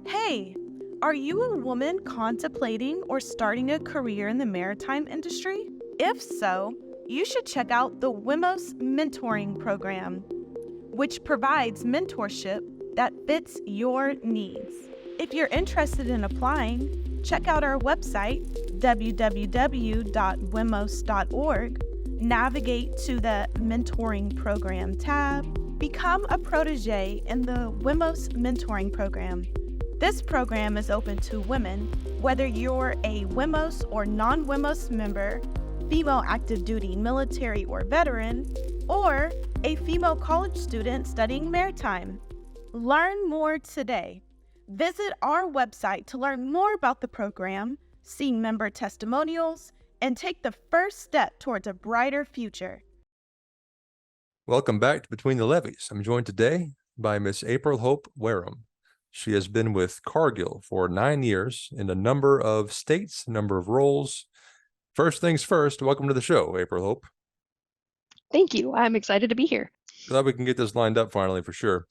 Hey, are you a woman contemplating or starting a career in the maritime industry? If so, you should check out the WIMOs mentoring program, which provides mentorship that fits your needs. If you're interested in applying, check out our website, www.wimos.org, navigate to the Mentoring Program tab, become a protege in the WIMOs Mentoring Program. This program is open to women, whether you're a WIMOs or non-WIMOs member, female active duty military or veteran, or a female college student studying maritime. Learn more today. Visit our website to learn more about the program, see member testimonials, and take the first step towards a brighter future. Welcome back to Between the Levees. I'm joined today by Miss April-Hope Wareham. She has been with Cargill for 9 years in a number of states, a number of roles. First things first, welcome to the show, April-Hope. Thank you. I'm excited to be here. Glad we can get this lined up finally for sure.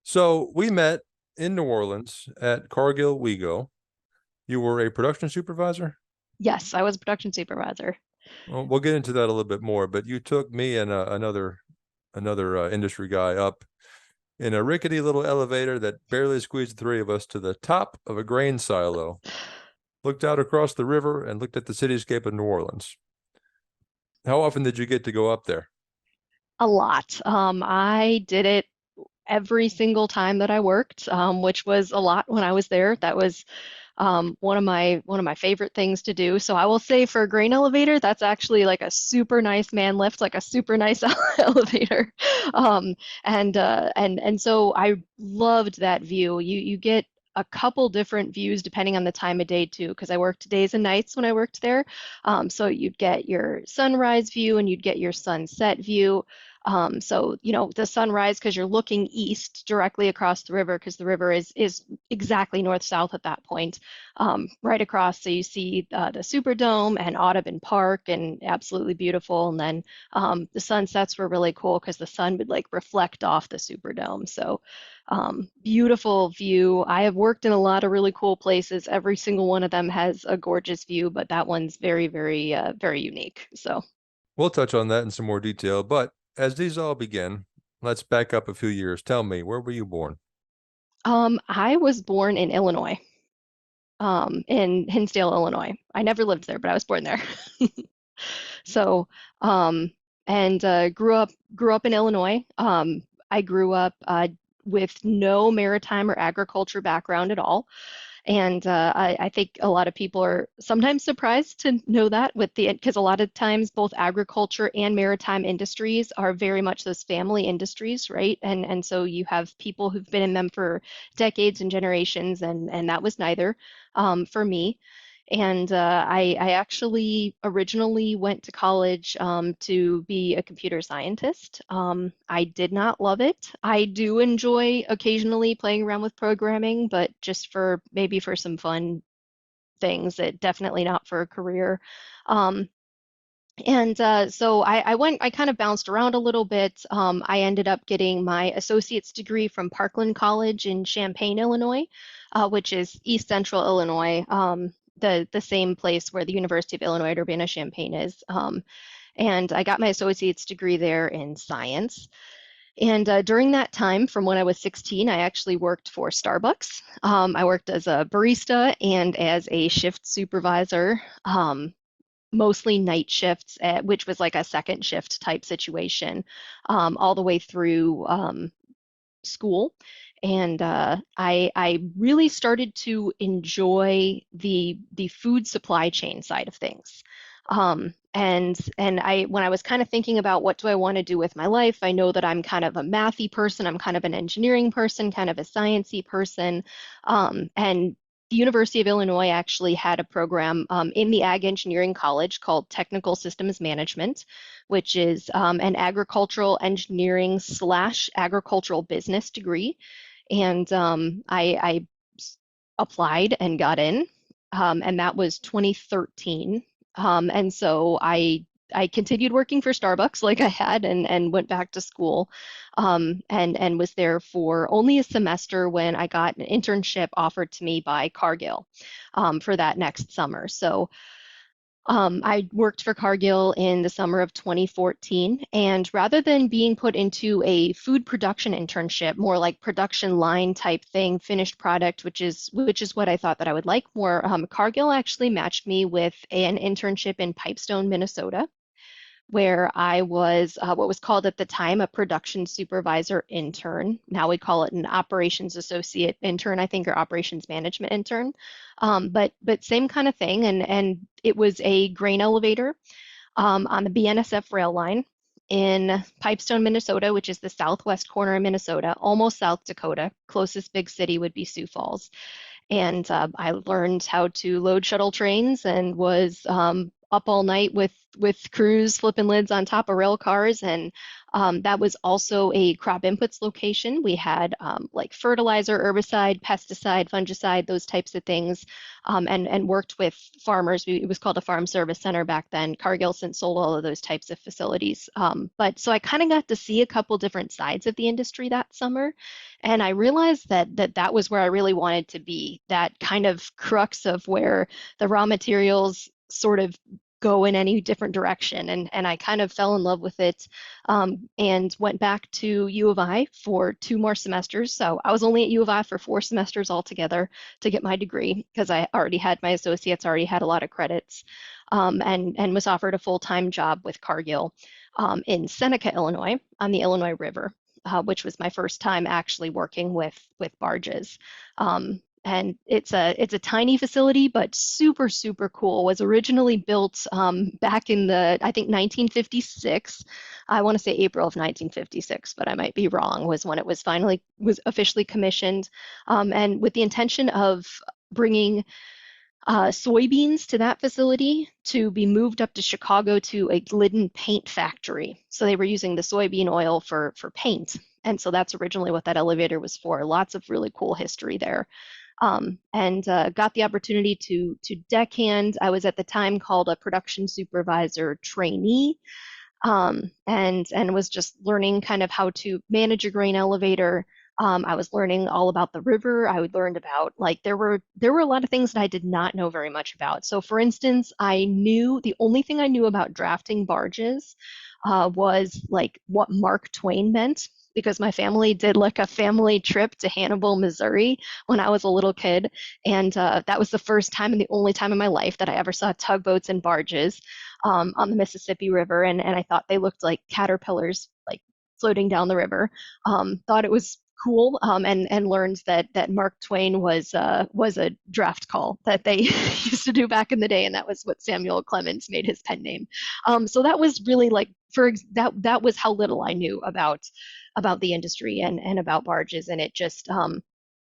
So we met in New Orleans at Cargill WIGO. You were a production supervisor? Yes, I was a production supervisor. Well, we'll get into that a little bit more, but you took me and another industry guy up in a rickety little elevator that barely squeezed the three of us to the top of a grain silo, looked out across the river, and looked at the cityscape of New Orleans. How often did you get to go up there? A lot. I did it every single time that I worked, which was a lot when I was there. That was one of my favorite things to do. So I will say for a grain elevator, that's actually like a super nice man lift, like a super nice elevator. And so I loved that view. You get a couple different views depending on the time of day too, because I worked days and nights when I worked there. So you'd get your sunrise view and you'd get your sunset view. So, the sunrise, because you're looking east directly across the river, because the river is exactly north-south at that point, right across. So you see the Superdome and Audubon Park, and absolutely beautiful. And then the sunsets were really cool because the sun would like reflect off the Superdome. So beautiful view. I have worked in a lot of really cool places. Every single one of them has a gorgeous view, but that one's very, very, very unique. So we'll touch on that in some more detail, but as these all begin, let's back up a few years. Tell me, where were you born? I was born in Illinois, in Hinsdale, Illinois. I never lived there, but I was born there. So, and grew up in Illinois. I grew up with no maritime or agriculture background at all. And I think a lot of people are sometimes surprised to know that because a lot of times both agriculture and maritime industries are very much those family industries, right? And so you have people who've been in them for decades and generations, and that was neither for me. And I actually originally went to college to be a computer scientist. I did not love it. I do enjoy occasionally playing around with programming, but just maybe for some fun things, definitely not for a career. So I kind of bounced around a little bit. I ended up getting my associate's degree from Parkland College in Champaign, Illinois, which is East Central Illinois. The same place where the University of Illinois at Urbana-Champaign is. And I got my associate's degree there in science. And during that time, from when I was 16, I actually worked for Starbucks. I worked as a barista and as a shift supervisor, mostly night shifts, which was like a second shift type situation, all the way through school. And I really started to enjoy the food supply chain side of things. And when I was kind of thinking about what do I want to do with my life, I know that I'm kind of a mathy person, I'm kind of an engineering person, kind of a sciencey person. And the University of Illinois actually had a program in the Ag Engineering College called Technical Systems Management, which is an agricultural engineering / agricultural business degree. And I applied and got in, and that was 2013. And so I I continued working for Starbucks like I had, and went back to school, and was there for only a semester when I got an internship offered to me by Cargill, for that next summer. So I worked for Cargill in the summer of 2014, and rather than being put into a food production internship, more like production line type thing, finished product, which is what I thought that I would like more, Cargill actually matched me with an internship in Pipestone, Minnesota, where I was what was called at the time a production supervisor intern. Now we call it an operations associate intern, I think, or operations management intern. But same kind of thing, and it was a grain elevator on the BNSF rail line in Pipestone, Minnesota, which is the southwest corner of Minnesota, almost South Dakota. Closest big city would be Sioux Falls. And I learned how to load shuttle trains and was up all night with crews flipping lids on top of rail cars. And that was also a crop inputs location. We had like fertilizer, herbicide, pesticide, fungicide, those types of things, and worked with farmers. It was called a farm service center back then. Cargill since sold all of those types of facilities. But so I kind of got to see a couple different sides of the industry that summer. And I realized that was where I really wanted to be, that kind of crux of where the raw materials sort of go in any different direction. And I kind of fell in love with it, and went back to U of I for 2 more semesters. So I was only at U of I for 4 semesters altogether to get my degree, because I already had my associates, already had a lot of credits, and was offered a full-time job with Cargill in Seneca, Illinois, on the Illinois River, which was my first time actually working with barges. And it's a tiny facility, but super, super cool. Was originally built back in I think 1956. I want to say April of 1956, but I might be wrong, was when it was officially commissioned, and with the intention of bringing soybeans to that facility to be moved up to Chicago to a Glidden paint factory. So they were using the soybean oil for paint. And so that's originally what that elevator was for. Lots of really cool history there. And got the opportunity to deckhand. I was at the time called a production supervisor trainee, and was just learning kind of how to manage a grain elevator. I was learning all about the river. I learned about, like, there were a lot of things that I did not know very much about. So for instance, the only thing I knew about drafting barges was like what Mark Twain meant, because my family did like a family trip to Hannibal, Missouri when I was a little kid. And that was the first time and the only time in my life that I ever saw tugboats and barges on the Mississippi River. And I thought they looked like caterpillars, like floating down the river. Thought it was cool, and learned that Mark Twain was a draft call that they used to do back in the day, and that was what Samuel Clemens made his pen name. So that was really like, that was how little I knew about the industry and about barges, and it just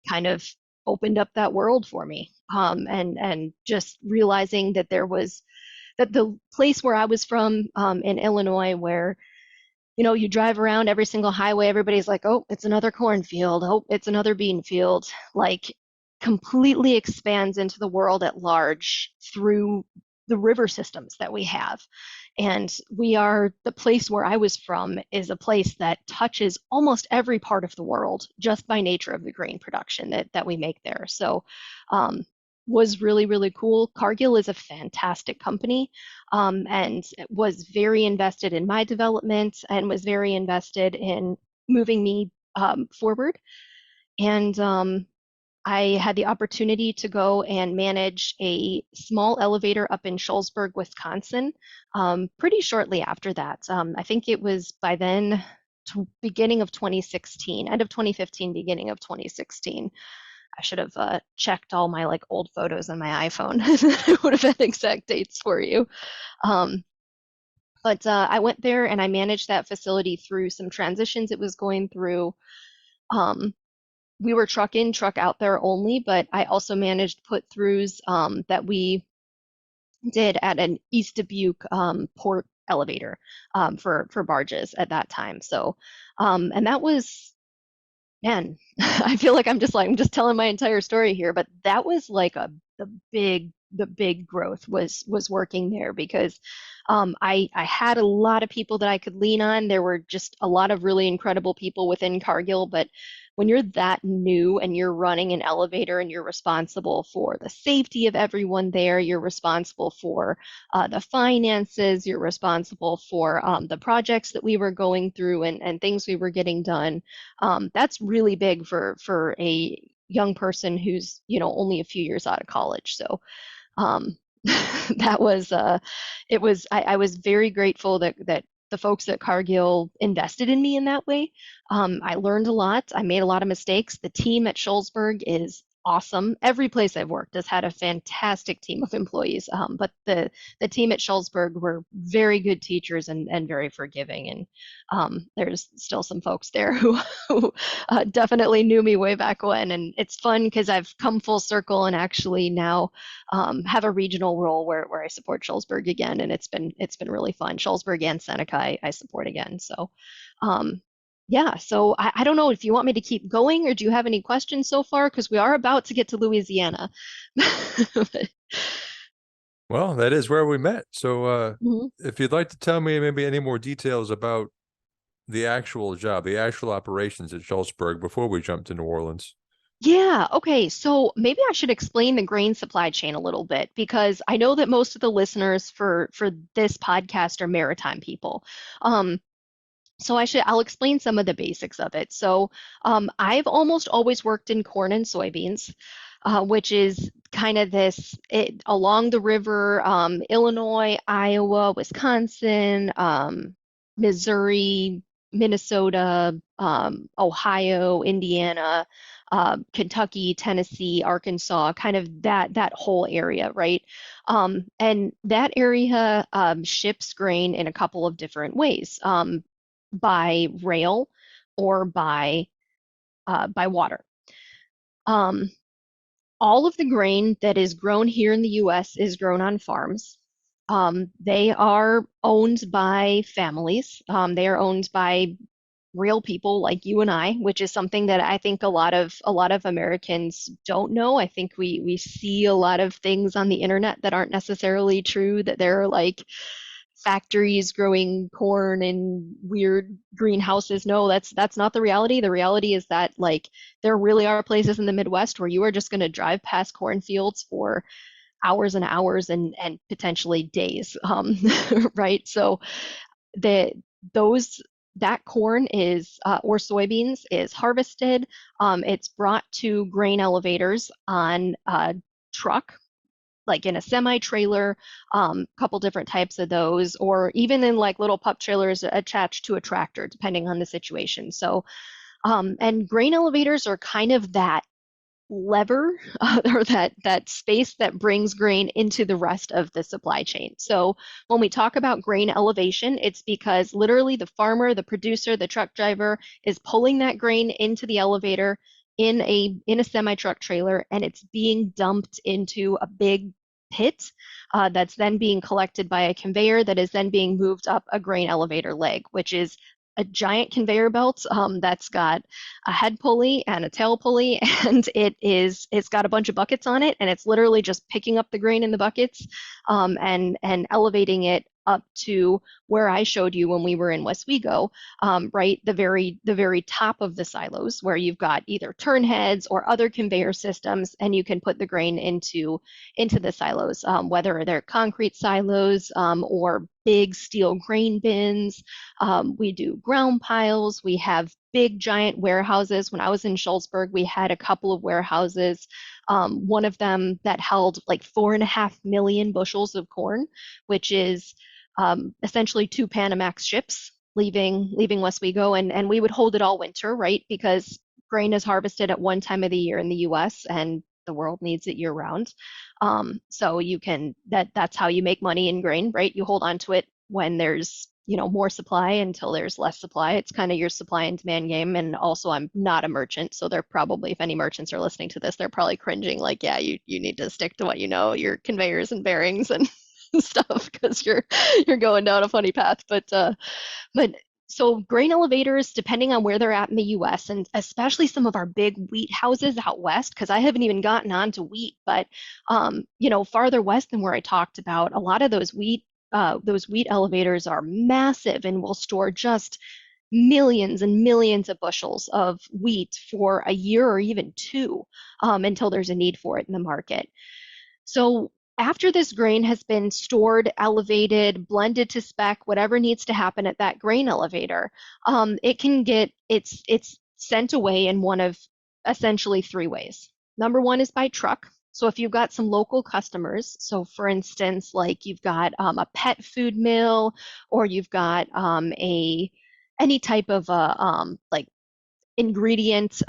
kind of opened up that world for me, and just realizing that that the place where I was from, in Illinois, where you drive around every single highway, everybody's like, oh, it's another cornfield. Oh, it's another bean field. Like, completely expands into the world at large through the river systems that we have. And the place where I was from is a place that touches almost every part of the world just by nature of the grain production that we make there. So, was really, really cool. Cargill is a fantastic company, and was very invested in my development and was very invested in moving me forward. And I had the opportunity to go and manage a small elevator up in Shullsburg, Wisconsin, pretty shortly after that. I think it was by then beginning of 2016, end of 2015, beginning of 2016. I should have checked all my like old photos on my iPhone. It would have had exact dates for you. But I went there and I managed that facility through some transitions it was going through. We were truck in, truck out there only, but I also managed put-throughs that we did at an East Dubuque port elevator for barges at that time. So, and that was, man, I feel like I'm just telling my entire story here, but that was like the big growth was working there, because I had a lot of people that I could lean on. There were just a lot of really incredible people within Cargill, but when you're that new and you're running an elevator and you're responsible for the safety of everyone there, you're responsible for the finances, you're responsible for the projects that we were going through and things we were getting done. That's really big for a young person who's, only a few years out of college. So um, that was I was very grateful that the folks at Cargill invested in me in that way. I learned a lot. I made a lot of mistakes. The team at Schulzberg is awesome. Every place I've worked has had a fantastic team of employees, but the team at Schulzberg were very good teachers and very forgiving. And there's still some folks there who definitely knew me way back when. And it's fun because I've come full circle and actually now have a regional role where I support Schulzberg again, and it's been really fun. Schulzberg and Seneca I support again. So yeah, so I don't know if you want me to keep going or do you have any questions so far? Because we are about to get to Louisiana. Well, that is where we met. So Mhm. if you'd like to tell me maybe any more details about the actual job, the actual operations at Schultzburg before we jump to New Orleans. Yeah, okay. So maybe I should explain the grain supply chain a little bit because I know that most of the listeners for this podcast are maritime people. Um, So I'll explain some of the basics of it. So I've almost always worked in corn and soybeans, which is kind of along the river, Illinois, Iowa, Wisconsin, Missouri, Minnesota, Ohio, Indiana, Kentucky, Tennessee, Arkansas, kind of that whole area, right? And that area ships grain in a couple of different ways. By rail or by water. Um, all of the grain that is grown here in the U.S. is grown on farms. They are owned by families. They are owned by real people like you and I, which is something that I think a lot of Americans don't know. I think we see a lot of things on the internet that aren't necessarily true, that they're like factories growing corn in weird greenhouses. No, that's not the reality. The reality is that like there really are places in the Midwest where you are just going to drive past cornfields for hours and hours and potentially days, right? So the those that corn is or soybeans is harvested. It's brought to grain elevators on a truck, like in a semi trailer, couple different types of those, or even in like little pup trailers attached to a tractor, depending on the situation. So, and grain elevators are kind of that lever or that space that brings grain into the rest of the supply chain. So when we talk about grain elevation, it's because literally the farmer, the producer, the truck driver is pulling that grain into the elevator in a semi truck trailer, and it's being dumped into a big pit that's then being collected by a conveyor that is then being moved up a grain elevator leg, which is a giant conveyor belt that's got a head pulley and a tail pulley, and it's got a bunch of buckets on it, and it's literally just picking up the grain in the buckets and elevating it up to where I showed you when we were in Westwego, right? The very top of the silos where you've got either turn heads or other conveyor systems, and you can put the grain into the silos, whether they're concrete silos or big steel grain bins. We do ground piles. We have big giant warehouses. When I was in Schulzberg, we had a couple of warehouses. One of them that held like 4.5 million bushels of corn, which is essentially 2 Panamax ships leaving Westwego, and we would hold it all winter, right? Because grain is harvested at one time of the year in the U.S. and the world needs it year round. So that's how you make money in grain, right? You hold on to it when there's more supply until there's less supply. It's kind of your supply and demand game. And also, I'm not a merchant, so they're probably, if any merchants are listening to this, they're probably cringing, like, yeah, you need to stick to what you know, your conveyors and bearings and stuff, because you're going down a funny path. But so grain elevators, depending on where they're at in the U.S., and especially some of our big wheat houses out west, because I haven't even gotten onto wheat, but farther west than where I talked about, a lot of those wheat those wheat elevators are massive and will store just millions and millions of bushels of wheat for a year or even two, until there's a need for it in the market. So after this grain has been stored, elevated, blended to spec, whatever needs to happen at that grain elevator, it's sent away in one of essentially three ways. Number one is by truck. So if you've got some local customers, so for instance, like you've got a pet food mill, or you've got any type of like ingredient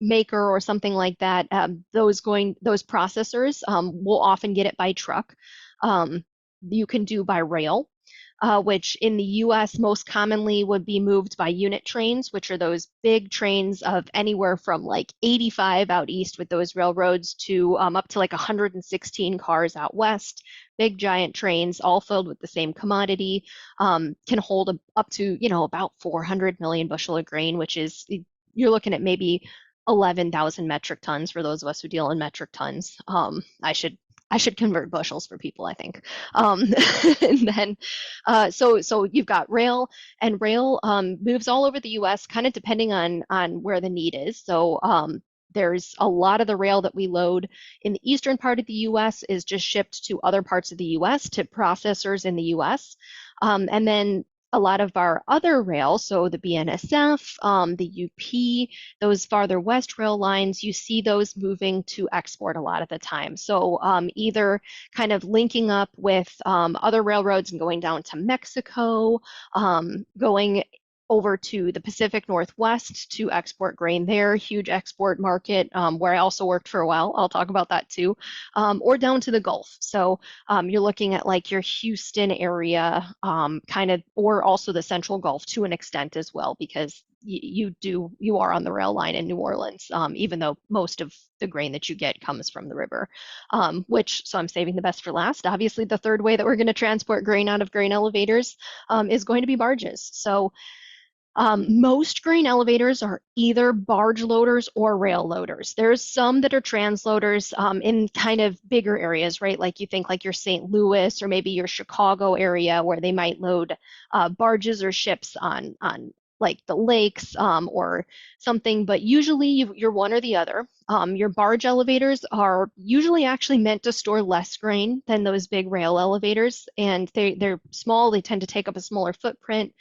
maker or something like that, those processors will often get it by truck. You can do by rail, which in the US most commonly would be moved by unit trains, which are those big trains of anywhere from like 85 out east with those railroads to up to like 116 cars out west. Big giant trains, all filled with the same commodity, can hold up to, about 400 million bushel of grain, which is, you're looking at maybe 11,000 metric tons for those of us who deal in metric tons. I should convert bushels for people, I think. And then, so you've got rail, and rail moves all over the U.S., kind of depending on where the need is. So there's a lot of the rail that we load in the eastern part of the U.S. is just shipped to other parts of the U.S. to processors in the U.S. And then a lot of our other rail, so the BNSF, the UP, those farther west rail lines, you see those moving to export a lot of the time. So either kind of linking up with other railroads and going down to Mexico, going over to the Pacific Northwest to export grain there, huge export market, where I also worked for a while. I'll talk about that too, or down to the Gulf. So you're looking at like your Houston area, kind of, or also the Central Gulf to an extent as well, because you are on the rail line in New Orleans, even though most of the grain that you get comes from the river, so I'm saving the best for last. Obviously, the third way that we're going to transport grain out of grain elevators is going to be barges. So most grain elevators are either barge loaders or rail loaders. There's some that are transloaders in kind of bigger areas, right? Like you think like your St. Louis or maybe your Chicago area, where they might load barges or ships on like the lakes or something, but usually you're one or the other. Your barge elevators are usually actually meant to store less grain than those big rail elevators, and they're small. They tend to take up a smaller footprint.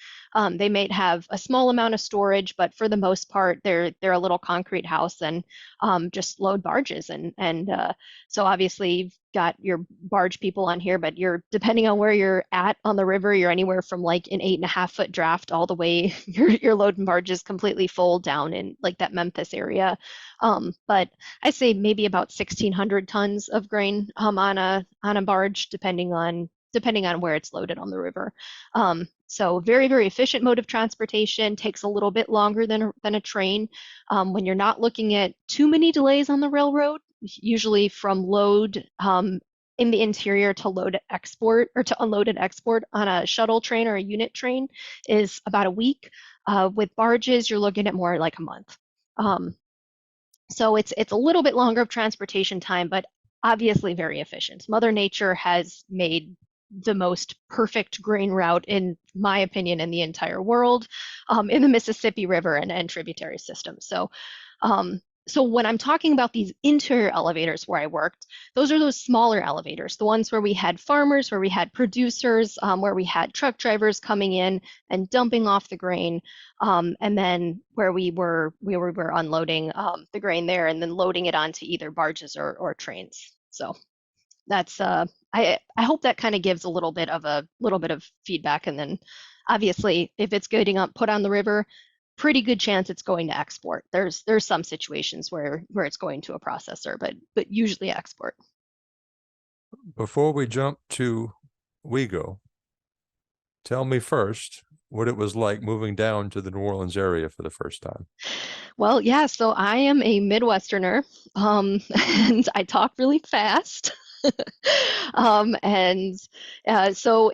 They may have a small amount of storage, but for the most part, they're a little concrete house and just load barges. And so obviously you've got your barge people on here, but depending on where you're at on the river, you're anywhere from like an 8.5-foot draft all the way. You're loading barges completely full down in like that Memphis area. But I say maybe about 1,600 tons of grain on a barge, depending on where it's loaded on the river. So very, very efficient mode of transportation, takes a little bit longer than a train. When you're not looking at too many delays on the railroad, usually from load in the interior to load at export, or to unload and export on a shuttle train or a unit train, is about a week. With barges, you're looking at more like a month. So it's a little bit longer of transportation time, but obviously very efficient. Mother Nature has made the most perfect grain route, in my opinion, in the entire world, in the Mississippi River and tributary systems. So when I'm talking about these interior elevators where I worked, those are those smaller elevators, the ones where we had farmers, where we had producers, where we had truck drivers coming in and dumping off the grain, and then where we were unloading the grain there and then loading it onto either barges or trains. So that's I hope that kind of gives a little bit of feedback. And then obviously if it's getting put on the river, pretty good chance it's going to export. There's some situations where it's going to a processor, but usually export. Before we jump to WIGO, tell me first what it was like moving down to the New Orleans area for the first time. Well, yeah, so I am a Midwesterner, and I talk really fast. So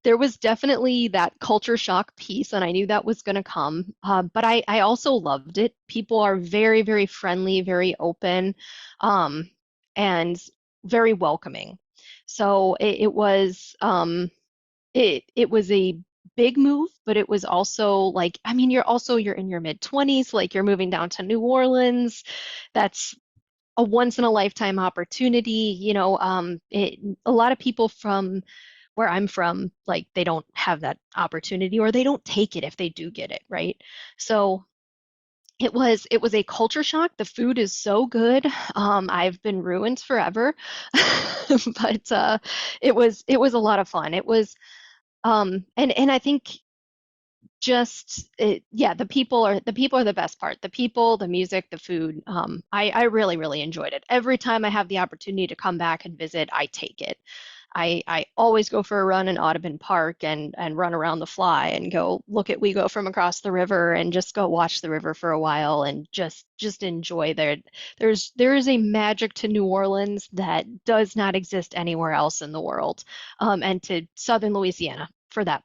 there was definitely that culture shock piece, and I knew that was going to come. But I also loved it. People are very, very friendly, very open, and very welcoming. So it was a big move, but it was also like, I mean, you're in your mid-20s, like you're moving down to New Orleans. That's a once in a lifetime opportunity. A lot of people from where I'm from, like they don't have that opportunity or they don't take it if they do get it, right? So it was a culture shock. The food is so good. I've been ruined forever, but it was a lot of fun. It was and I think yeah, the people are the best part. The people, the music, the food. I really really enjoyed it. Every time I have the opportunity to come back and visit, I take it. I always go for a run in Audubon Park and run around the fly and go look at We Go from across the river and just go watch the river for a while and just enjoy there. There is a magic to New Orleans that does not exist anywhere else in the world, and to Southern Louisiana for that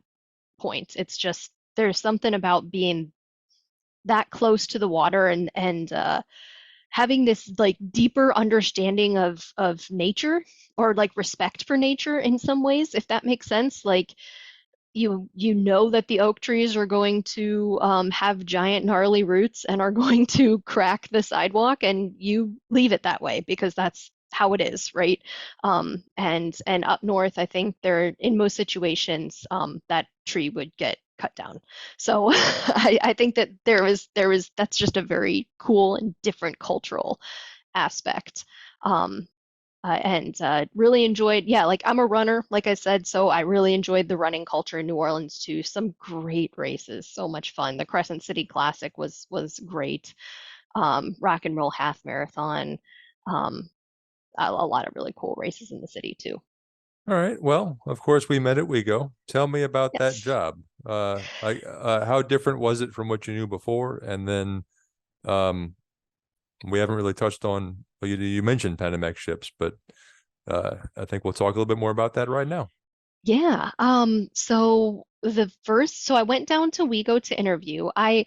point. It's just there's something about being that close to the water and having this like deeper understanding of nature or like respect for nature in some ways, if that makes sense. Like you know that the oak trees are going to have giant gnarly roots and are going to crack the sidewalk, and you leave it that way because that's how it is, right? And up north, I think there in most situations that tree would get cut down. So I think that there was that's just a very cool and different cultural aspect. Um, and really enjoyed, yeah, like I'm a runner, like I said, so I really enjoyed the running culture in New Orleans too. Some great races, so much fun. The Crescent City Classic was great. Rock and Roll Half Marathon, um, a lot of really cool races in the city too. All right. Well, of course, we met at WeGo. Tell me about that Yes. job. How different was it from what you knew before? And then, um, we haven't really touched on. Well, you mentioned Panamax ships, but I think we'll talk a little bit more about that right now. Yeah. So I went down to WeGo to interview. I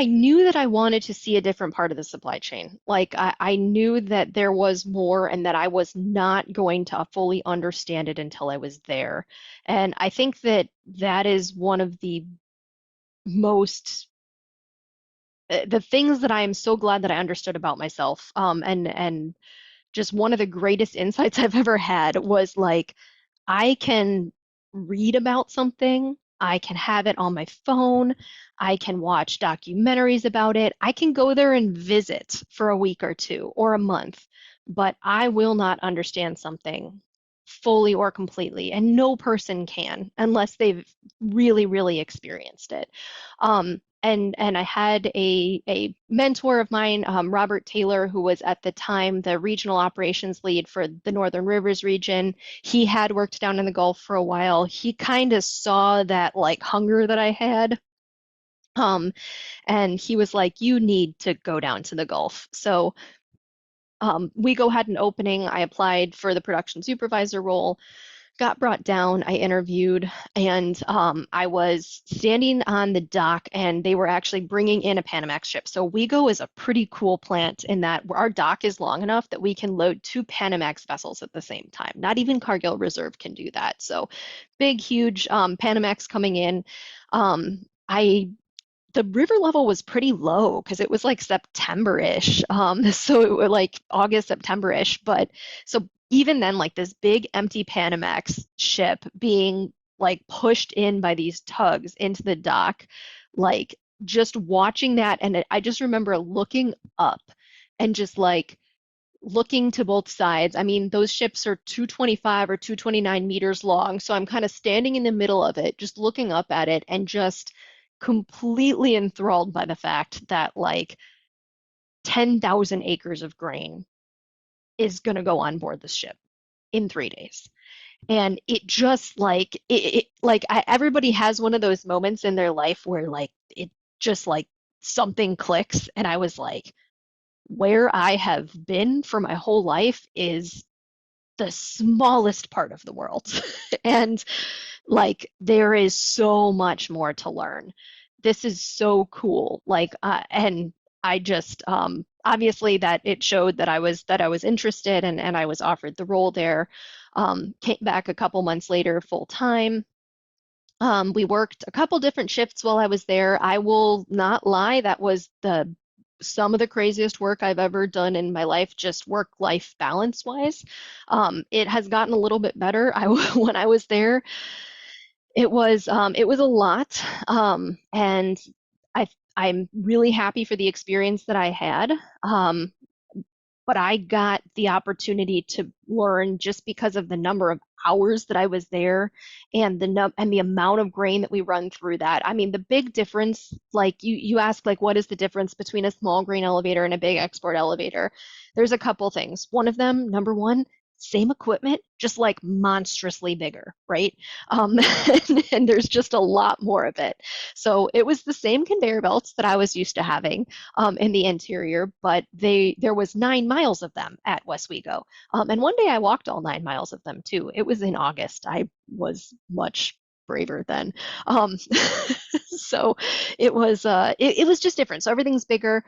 knew that I wanted to see a different part of the supply chain. Like I knew that there was more and that I was not going to fully understand it until I was there. And I think that that is one of the most the things that I am so glad that I understood about myself. And just one of the greatest insights I've ever had was like I can read about something, I can have it on my phone, I can watch documentaries about it, I can go there and visit for a week or two or a month, but I will not understand something fully or completely, and no person can unless they've really, really experienced it. And I had a mentor of mine, Robert Taylor, who was at the time the regional operations lead for the Northern Rivers region. He had worked down in the Gulf for a while. He kind of saw that like hunger that I had. Um, and he was like, you need to go down to the Gulf. So WeGo had an opening. I applied for the production supervisor role, got brought down, I interviewed, and I was standing on the dock, and they were actually bringing in a Panamax ship. So WeGo is a pretty cool plant in that our dock is long enough that we can load two Panamax vessels at the same time. Not even Cargill Reserve can do that. So big, huge Panamax coming in. I The river level was pretty low because it was like September-ish. So it was like August, September-ish. But so even then, like this big empty Panamax ship being like pushed in by these tugs into the dock, like just watching that. And I just remember looking up and just like looking to both sides. I mean, those ships are 225 or 229 meters long. So I'm kind of standing in the middle of it, just looking up at it and just completely enthralled by the fact that like 10,000 acres of grain is going to go on board this ship in 3 days. And it just like everybody has one of those moments in their life where like it just like something clicks, and I was like, where I have been for my whole life is the smallest part of the world. And like there is so much more to learn. This is so cool. Like and I just obviously that it showed that I was interested, and I was offered the role there. Came back a couple months later full time. We worked a couple different shifts while I was there. I will not lie, that was some of the craziest work I've ever done in my life, just work-life balance wise. It has gotten a little bit better. When I was there, it was a lot, and I'm really happy for the experience that I had. But I got the opportunity to learn just because of the number of hours that I was there and the amount of grain that we run through that. I mean, the big difference, like you ask, like, what is the difference between a small grain elevator and a big export elevator? There's a couple things. One of them, number one, same equipment, just like monstrously bigger, right? And there's just a lot more of it. So it was the same conveyor belts that I was used to having in the interior, but there was 9 miles of them at Westwego. And one day I walked all 9 miles of them too. It was in August. I was much braver then. So it was just different. So everything's bigger.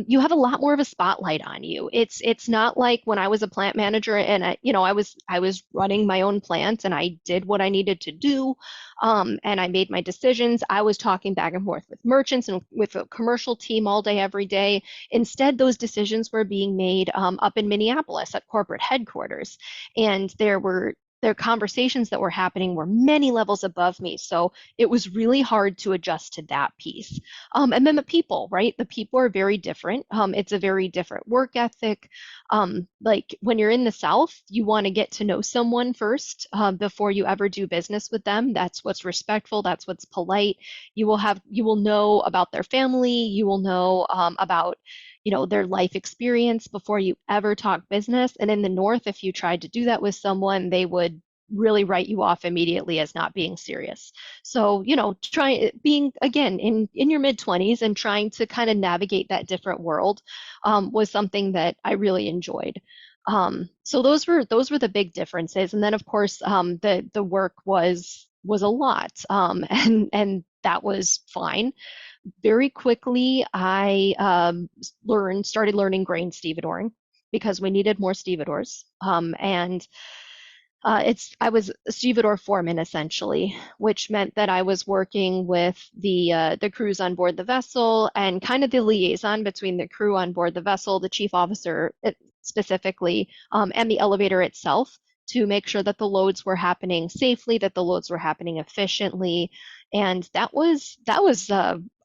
You have a lot more of a spotlight on you. It's not like when I was a plant manager and I was running my own plant and I did what I needed to do, and I made my decisions. I was talking back and forth with merchants and with a commercial team all day, every day. Instead, those decisions were being made up in Minneapolis at corporate headquarters, and their conversations that were happening were many levels above me. So it was really hard to adjust to that piece. And then the people, right? The people are very different. It's a very different work ethic. Like when you're in the South, you want to get to know someone first before you ever do business with them. That's what's respectful. That's what's polite. You will know about their family. You will know about their life experience before you ever talk business. And in the North, if you tried to do that with someone, they would really write you off immediately as not being serious. So, being again in your mid-20s and trying to kind of navigate that different world was something that I really enjoyed. So those were the big differences. And then of course the work was a lot, and that was fine. Very quickly, I started learning grain stevedoring because we needed more stevedores. And I was a stevedore foreman essentially, which meant that I was working with the crews on board the vessel and kind of the liaison between the crew on board the vessel, the chief officer specifically, and the elevator itself, to make sure that the loads were happening safely, that the loads were happening efficiently. And that was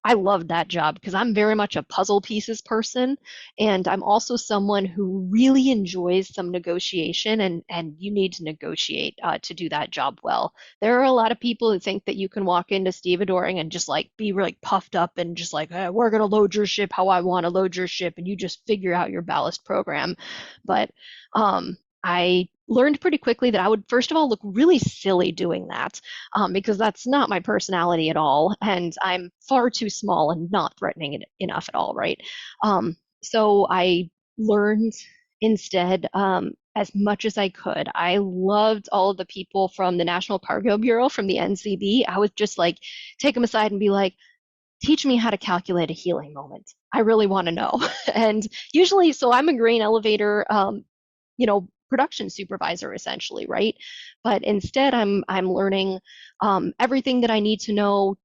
I loved that job because I'm very much a puzzle pieces person, and I'm also someone who really enjoys some negotiation, and you need to negotiate to do that job well. There are a lot of people who think that you can walk into stevedoring and just like be really puffed up and just like, hey, we're gonna load your ship how I want to load your ship, and you just figure out your ballast program. But I learned pretty quickly that I would, first of all, look really silly doing that because that's not my personality at all. And I'm far too small and not threatening enough at all, right? So I learned instead as much as I could. I loved all of the people from the National Cargo Bureau, from the NCB. I would just like take them aside and be like, teach me how to calculate a healing moment. I really want to know. And usually, so I'm a grain elevator, production supervisor essentially, right? But instead I'm learning everything that I need to know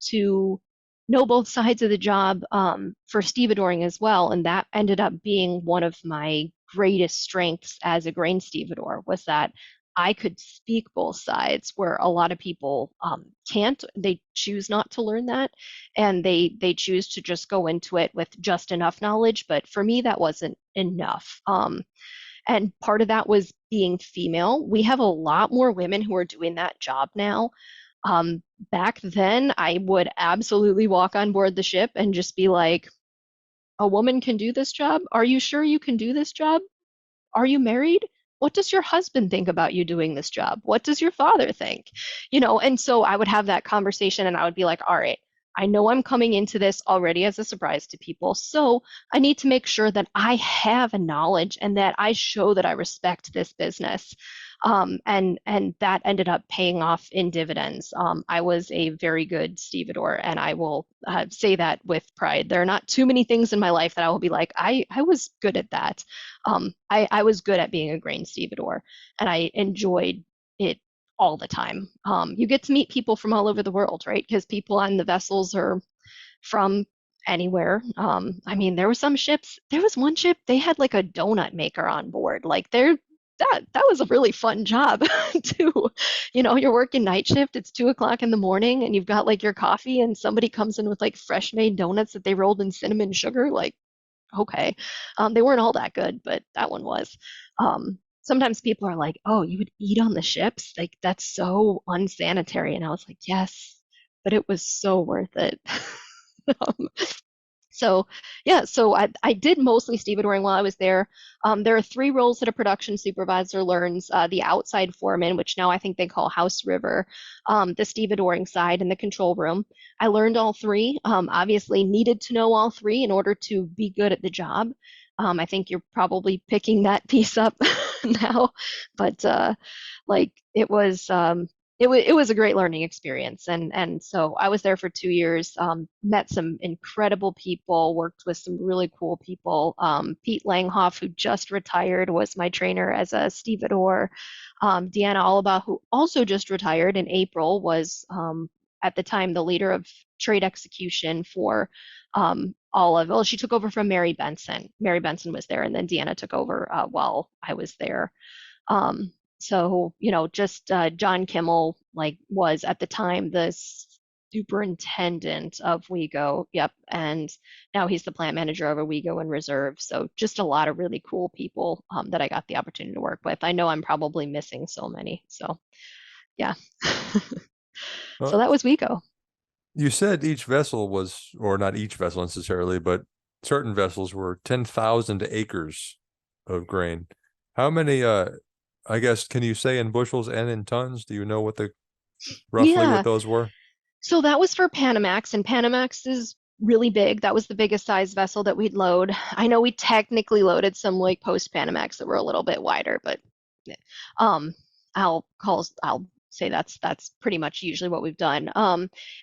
both sides of the job for stevedoring as well. And that ended up being one of my greatest strengths as a grain stevedore, was that I could speak both sides, where a lot of people can't. They choose not to learn that, and they choose to just go into it with just enough knowledge. But for me, that wasn't enough. And part of that was being female. We have a lot more women who are doing that job now. Back then, I would absolutely walk on board the ship and just be like, a woman can do this job? Are you sure you can do this job? Are you married? What does your husband think about you doing this job? What does your father think? And so I would have that conversation and I would be like, all right, I know I'm coming into this already as a surprise to people, so I need to make sure that I have a knowledge and that I show that I respect this business. And that ended up paying off in dividends. I was a very good stevedore, and I will say that with pride. There are not too many things in my life that I will be like, I was good at that. I was good at being a grain stevedore, and I enjoyed it all the time. You get to meet people from all over the world, right? Because people on the vessels are from anywhere. I mean, there were some ships. There was one ship they had like a donut maker on board. Like that was a really fun job too. You know, you're working night shift. It's 2 o'clock in the morning, and you've got like your coffee, and somebody comes in with like fresh made donuts that they rolled in cinnamon sugar. Like, okay, they weren't all that good, but that one was. Sometimes people are like, "Oh, you would eat on the ships? Like that's so unsanitary." And I was like, "Yes, but it was so worth it." Um, so yeah, so I did mostly stevedoring while I was there. There are 3 roles that a production supervisor learns: the outside foreman, which now I think they call house river, the stevedoring side, and the control room. I learned all 3. Obviously, needed to know all 3 in order to be good at the job. I think you're probably picking that piece up now, but like it was a great learning experience, and so I was there for 2 years. Met some incredible people, worked with some really cool people. Pete Langhoff, who just retired, was my trainer as a stevedore. Deanna Alaba, who also just retired in April, was at the time the leader of trade execution for all of. Well, she took over from Mary Benson. Mary Benson was there, and then Deanna took over while I was there. So, you know, just John Kimmel, like, was at the time the superintendent of WIGO. Yep. And now he's the plant manager of a WIGO in reserve. So just a lot of really cool people that I got the opportunity to work with. I know I'm probably missing so many. So, yeah. So Well, that was WIGO. you said each vessel was, or not each vessel necessarily, but certain vessels were 10,000 acres of grain. How many, I guess, can you say in bushels and in tons? Do you know what roughly what Yeah. those were? So that was for Panamax, and Panamax is really big. That was the biggest size vessel that we'd load. I know we technically loaded some like post Panamax that were a little bit wider, but um, I'll say that's pretty much usually what we've done.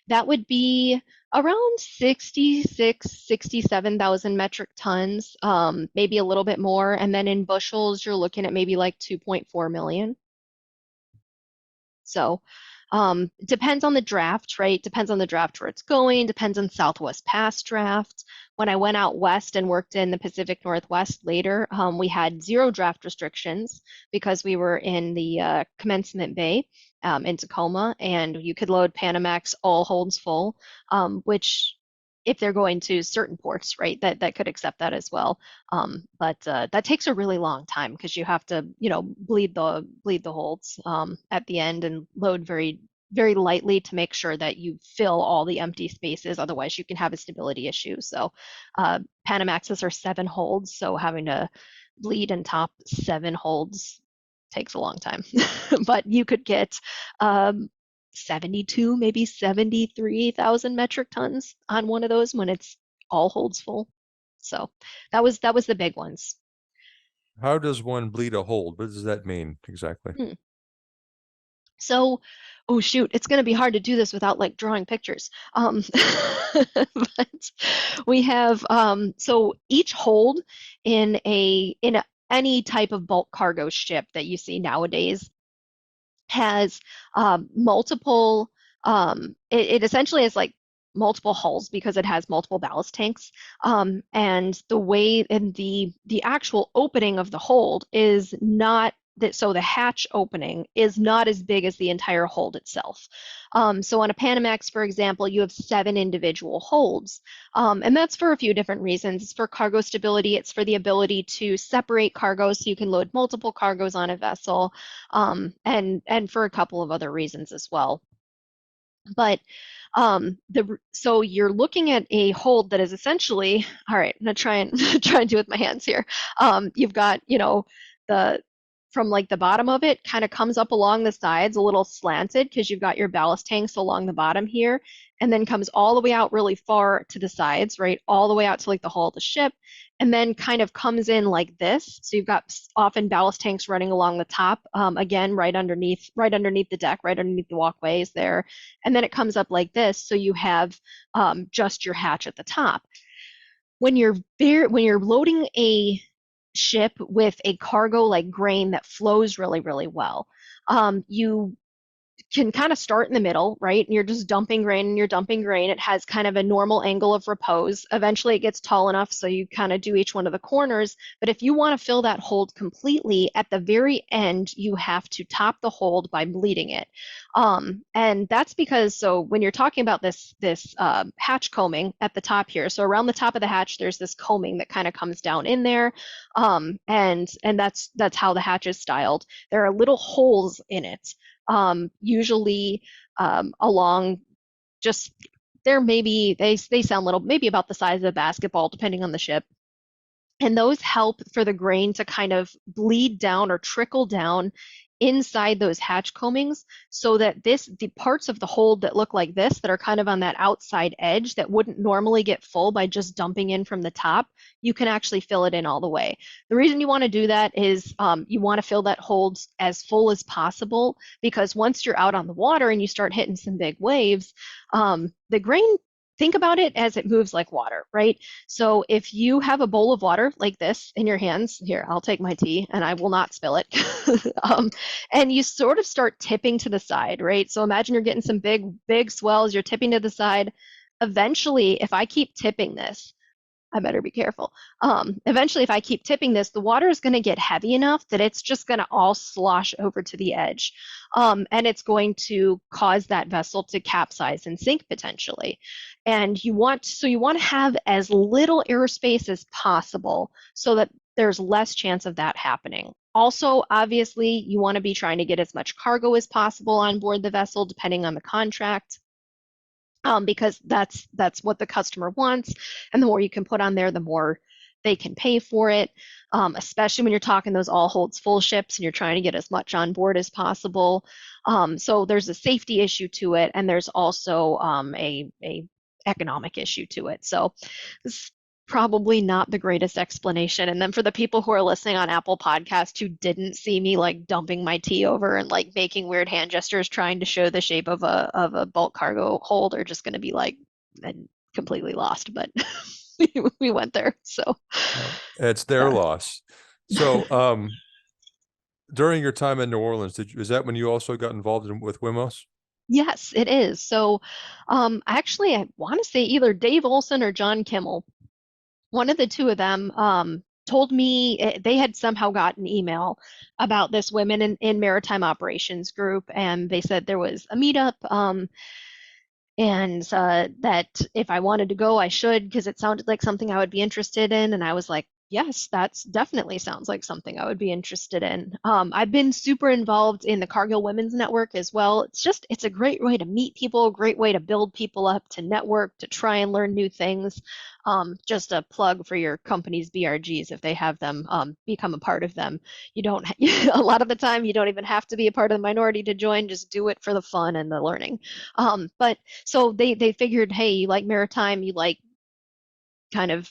That would be around 67,000 metric tons, maybe a little bit more. And then in bushels, you're looking at maybe like 2.4 million. So depends on the draft, right? Depends on the draft where it's going, depends on Southwest Pass draft. When I went out west and worked in the Pacific Northwest later, we had 0 draft restrictions because we were in the Commencement Bay in Tacoma, and you could load Panamax all holds full, which if they're going to certain ports, right, that could accept that as well. But that takes a really long time because you have to, you know, bleed the holds at the end and load very very lightly to make sure that you fill all the empty spaces. Otherwise, you can have a stability issue. So Panamaxes are 7 holds, so having to bleed and top 7 holds takes a long time. But you could get 72, maybe 73,000 metric tons on one of those when it's all holds full. So that was the big ones. How does one bleed a hold? What does that mean exactly? So, oh shoot, it's going to be hard to do this without like drawing pictures. But we have so each hold in any type of bulk cargo ship that you see nowadays has multiple. It essentially has like multiple hulls because it has multiple ballast tanks. And the way and the actual opening of the hold is not that, so the hatch opening is not as big as the entire hold itself. So on a Panamax, for example, you have 7 individual holds. And that's for a few different reasons. It's for cargo stability. It's for the ability to separate cargo so you can load multiple cargoes on a vessel, and for a couple of other reasons as well. But so you're looking at a hold that is essentially, all right, I'm gonna try and do it with my hands here. You've got, you know, from like the bottom of it kind of comes up along the sides a little slanted because you've got your ballast tanks along the bottom here, and then comes all the way out really far to the sides, right? All the way out to like the hull of the ship, and then kind of comes in like this. So you've got often ballast tanks running along the top, again, right underneath the deck, right underneath the walkways there. And then it comes up like this. So you have just your hatch at the top. When you're loading a ship with a cargo like grain that flows really, really well. You can kind of start in the middle, right? And you're just dumping grain and you're dumping grain. It has kind of a normal angle of repose. Eventually it gets tall enough so you kind of do each one of the corners. But if you want to fill that hold completely, at the very end, you have to top the hold by bleeding it. And that's because, so when you're talking about this hatch combing at the top here, so around the top of the hatch, there's this combing that kind of comes down in there. And that's how the hatch is styled. There are little holes in it. Usually along just there maybe they sound little, maybe about the size of a basketball depending on the ship, and those help for the grain to kind of bleed down or trickle down inside those hatch combings, so that the parts of the hold that look like this, that are kind of on that outside edge that wouldn't normally get full by just dumping in from the top, you can actually fill it in all the way. The reason you want to do that is you want to fill that hold as full as possible, because once you're out on the water and you start hitting some big waves, the grain, think about it as it moves like water, right? So if you have a bowl of water like this in your hands, here, I'll take my tea and I will not spill it. And you sort of start tipping to the side, right? So imagine you're getting some big swells, you're tipping to the side. Eventually, if I keep tipping this, I better be careful. Eventually, if I keep tipping this, the water is going to get heavy enough that it's just going to all slosh over to the edge. And it's going to cause that vessel to capsize and sink potentially. And you want to have as little airspace as possible so that there's less chance of that happening. Also, obviously, you want to be trying to get as much cargo as possible on board the vessel, depending on the contract. Because that's what the customer wants, and the more you can put on there, the more they can pay for it, especially when you're talking those all holds full ships and you're trying to get as much on board as possible. So there's a safety issue to it, and there's also a economic issue to it. So this probably not the greatest explanation. And then for the people who are listening on Apple Podcast who didn't see me like dumping my tea over and like making weird hand gestures trying to show the shape of a bulk cargo hold, are just going to be like completely lost. But we went there, so it's their loss. So during your time in New Orleans, is that when you also got involved with WIMOs? Yes, it is. So actually, I want to say either Dave Olson or John Kimmel, one of the two of them, told me they had somehow got an email about this Women in Maritime Operations group, and they said there was a meetup, and that if I wanted to go, I should, because it sounded like something I would be interested in. And I was like, yes, that's definitely sounds like something I would be interested in. I've been super involved in the Cargill Women's Network as well. It's a great way to meet people, a great way to build people up, to network, to try and learn new things. Just a plug for your company's BRGs, if they have them, become a part of them. You don't, a lot of the time, you don't even have to be a part of the minority to join, just do it for the fun and the learning. But so they figured, hey, you like maritime, you like kind of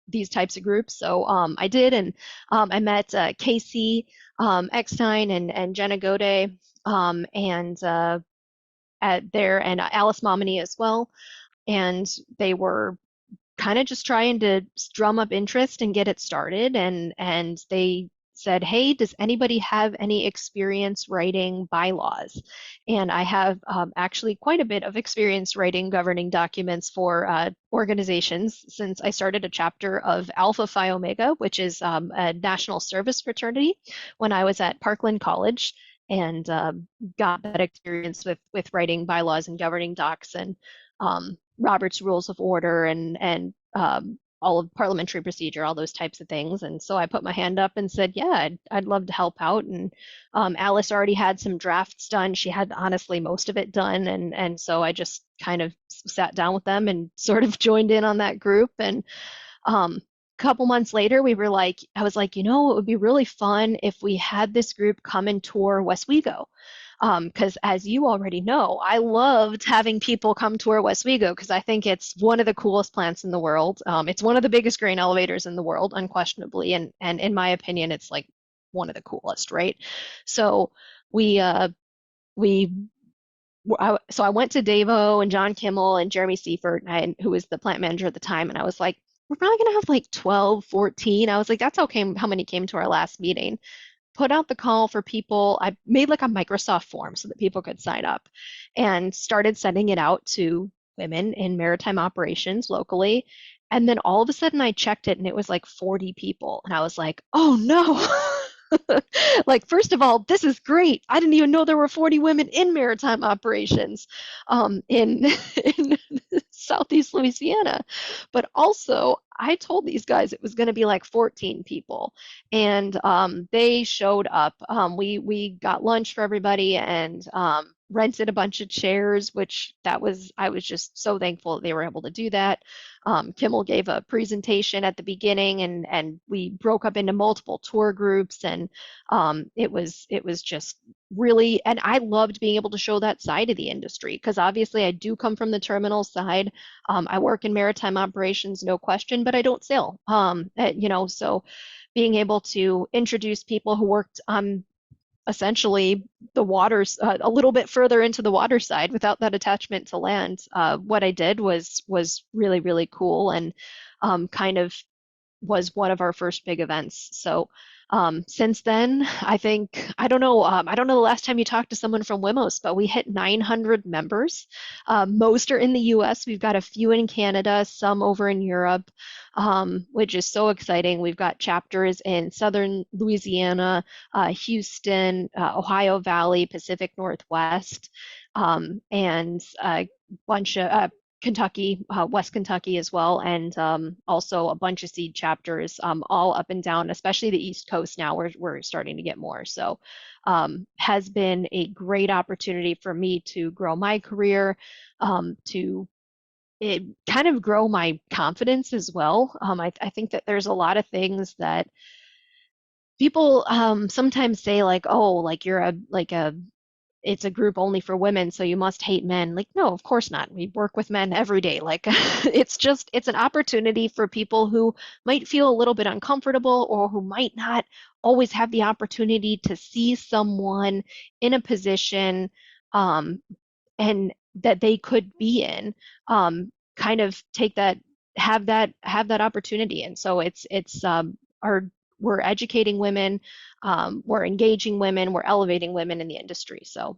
these types of groups. So I did, and I met Casey Eckstein and Jenna Gode, and Alice Momini as well. And they were kind of just trying to drum up interest and get it started. And they said, hey, does anybody have any experience writing bylaws? And I have actually quite a bit of experience writing governing documents for organizations, since I started a chapter of Alpha Phi Omega, which is a national service fraternity, when I was at Parkland College, and got that experience with writing bylaws and governing docs, and Robert's Rules of Order, and all of parliamentary procedure, all those types of things. And so I put my hand up and said, yeah, I'd love to help out. And Alice already had some drafts done. She had honestly most of it done. And so I just kind of sat down with them and sort of joined in on that group. And a couple months later, I was like, it would be really fun if we had this group come and tour Westwego. Because as you already know, I loved having people come tour Westwego, because I think it's one of the coolest plants in the world. It's one of the biggest grain elevators in the world, unquestionably, and in my opinion, it's like one of the coolest, right? So I went to Davo and John Kimmel and Jeremy Seifert, who was the plant manager at the time, and I was like, we're probably going to have like 12, 14. I was like, that's okay. How many came to our last meeting? Put out the call for people. I made like a Microsoft form so that people could sign up and started sending it out to women in maritime operations locally. And then all of a sudden I checked it and it was like 40 people. And I was like, oh no. Like, first of all, this is great. I didn't even know there were 40 women in maritime operations in, in Southeast Louisiana. But also, I told these guys it was going to be like 14 people, and they showed up. We got lunch for everybody and rented a bunch of chairs, which I was just so thankful that they were able to do that. Kimmel gave a presentation at the beginning, and we broke up into multiple tour groups, and it was just really, and I loved being able to show that side of the industry because obviously I do come from the terminal side. I work in maritime operations, no question, but I don't sail. So being able to introduce people who worked on essentially the waters a little bit further into the water side without that attachment to land. What I did was really, really cool and kind of was one of our first big events. So since then, I don't know, the last time you talked to someone from WIMOs, but we hit 900 members. Most are in the US. We've got a few in Canada, some over in Europe, which is so exciting. We've got chapters in Southern Louisiana, Houston, Ohio Valley, Pacific Northwest, and a bunch of Kentucky, West Kentucky as well, and also a bunch of seed chapters all up and down, especially the East Coast now. We're starting to get more. So has been a great opportunity for me to grow my career, to kind of grow my confidence as well. I think that there's a lot of things that people sometimes say like, oh, like you're a it's a group only for women, so you must hate men. Like, no, of course not. We work with men every day. Like, it's an opportunity for people who might feel a little bit uncomfortable or who might not always have the opportunity to see someone in a position and that they could be in, kind of take that, have that opportunity. And so we're educating women, we're engaging women, we're elevating women in the industry. So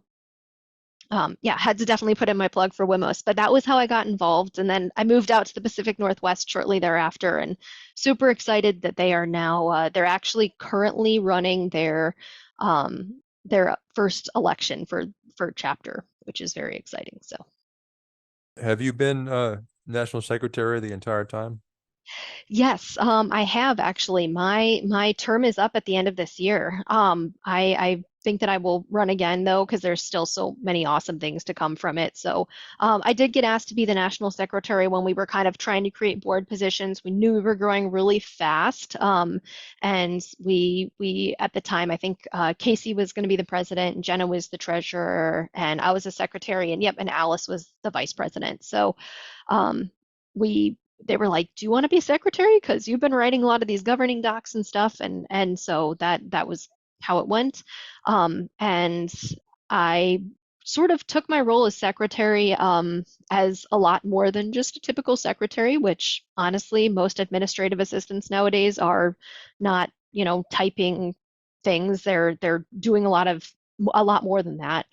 yeah, had to definitely put in my plug for WIMOS, but that was how I got involved. And then I moved out to the Pacific Northwest shortly thereafter, and super excited that they are now, they're actually currently running their first election for chapter, which is very exciting. So Have you been national secretary the entire time? yes, I have actually. My term is up at the end of this year. I think that I will run again though, because there's still so many awesome things to come from it. So I did get asked to be the national secretary when we were kind of trying to create board positions. We knew we were growing really fast, and we at the time I think Casey was going to be the president, and Jenna was the treasurer, and I was a secretary, and Alice was the vice president. So we they were like, "Do you want to be secretary? Because you've been writing a lot of these governing docs and stuff." And so that was how it went. And I sort of took my role as secretary as a lot more than just a typical secretary, which honestly, most administrative assistants nowadays are not, typing things. They're doing a lot more than that.